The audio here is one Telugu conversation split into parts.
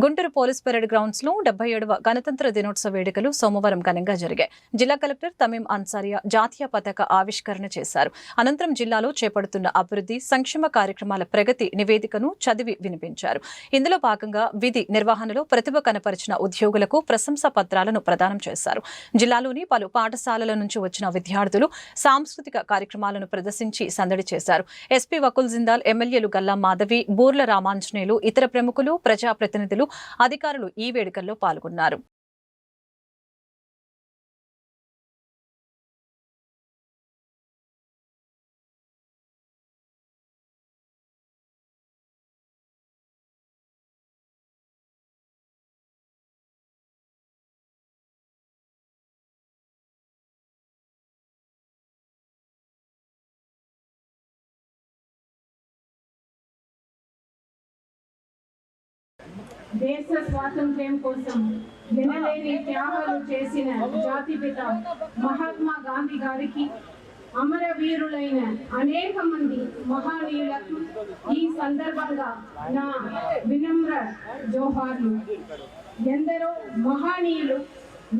గుంటూరు పోలీస్ పెరేడ్ గ్రౌండ్స్ లో 77వ గణతంత్ర దినోత్సవ వేడుకలు సోమవారం ఘనంగా జరిగాయి. జిల్లా కలెక్టర్ తమీం అన్సారియా జాతీయ పతాక ఆవిష్కరణ చేశారు. అనంతరం జిల్లాలో చేపడుతున్న అభివృద్ధి సంక్షేమ కార్యక్రమాల ప్రగతి నివేదికను చదివి వినిపించారు. ఇందులో భాగంగా విధి నిర్వహణలో ప్రతిభ కనపరిచిన ఉద్యోగులకు ప్రశంసా పత్రాలను ప్రదానం చేశారు. జిల్లాలోని పలు పాఠశాలల నుంచి వచ్చిన విద్యార్థులు సాంస్కృతిక కార్యక్రమాలను ప్రదర్శించి సందడి చేశారు. ఎస్పీ వకుల్ జిందాల్, ఎమ్మెల్యేలు గల్లా మాధవి, బూర్ల రామాంజనేయులు, ఇతర ప్రముఖులు, ప్రజాప్రతినిధులు, అధికారులు ఈ వేడుకల్లో పాల్గొన్నారు. దేశ స్వాతంత్ర్యం కోసం వినలేని త్యాగాలు చేసిన జాతిపిత మహాత్మా గాంధీ గారికి, అమరవీరులైన అనేక మంది మహనీయులకు ఈ సందర్భంగా నా వినమ్ర జోహార్లు. ఎందరో మహనీయులు,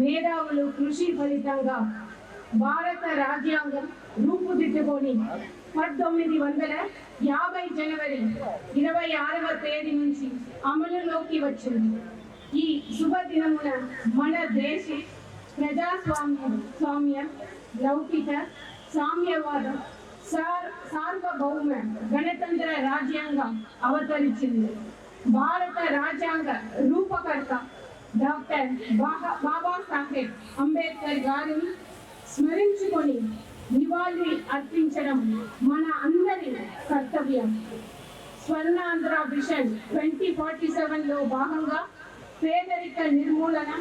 మేధావులు కృషి ఫలితంగా భారత రాజ్యాంగం రూపుదిద్దుకొని 1950 జనవరి 26వ తేదీ నుంచి అమలులోకి వచ్చింది. ఈ శుభదినమున మన దేశ ప్రజాస్వామ్యం, లౌకిక, సామ్యవాదం, సార్వభౌమ గణతంత్ర రాజ్యాంగం అవతరించింది. భారత రాజ్యాంగ రూపకర్త డాక్టర్ బాబాసాహెబ్ అంబేద్కర్ గారిని స్మరించుకొని నివాళి అర్పించడం మన అందరి కర్తవ్యం. స్వర్ణాంధ్ర విజన్ 2047లో భాగంగా పేదరిక నిర్మూలన,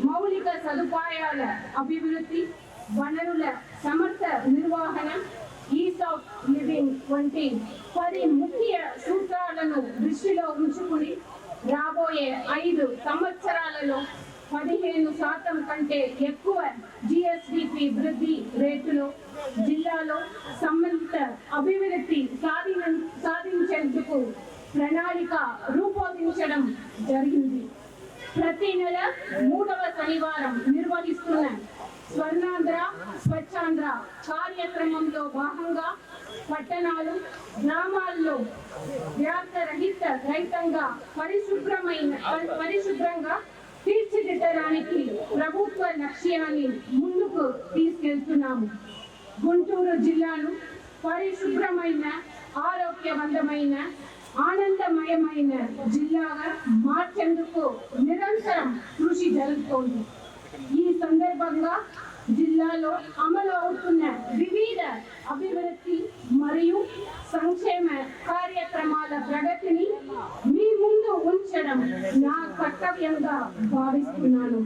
మౌలిక సదుపాయాల అభివృద్ధి, వనరుల సమర్థ నిర్వహణ, ఈజ్ ఆఫ్ లివింగ్ వంటి 10 ముఖ్య సూత్రాలను దృష్టిలో ఉంచుకుని రాబోయే 5 సంవత్సరాలలో 15% కంటే ఎక్కువ జిఎస్డిపి వృద్ధి రేటులో జిల్లాలో సమ్మిళిత అభివృద్ధి సాధించేందుకు ప్రణాళిక రూపొందించడం జరిగింది. ప్రతి నెల 3వ శనివారం నిర్వహిస్తున్న స్వర్ణాంధ్ర స్వచ్ఛాంధ్ర కార్యక్రమంలో భాగంగా పట్టణాలు, గ్రామాల్లో రహితంగా పరిశుభ్రంగా తీర్చిదిద్దడానికి ప్రభుత్వ లక్ష్యాన్ని ముందుకు తీసుకెళ్తున్నాము. గుంటూరు జిల్లాను పరిశుభ్రమైన, ఆరోగ్యవంతమైన, ఆనందమయమైన జిల్లాగా మార్చేందుకు నిరంతరం కృషి జరుగుతోంది. ఈ సందర్భంగా జిల్లాలో అమలు అవుతున్న వివిధ అభివృద్ధి మరియు సంక్షేమ కార్యక్రమాల ప్రగతిని మీ ముందు ఉంచడం నా కర్తవ్యంగా భావిస్తున్నాను.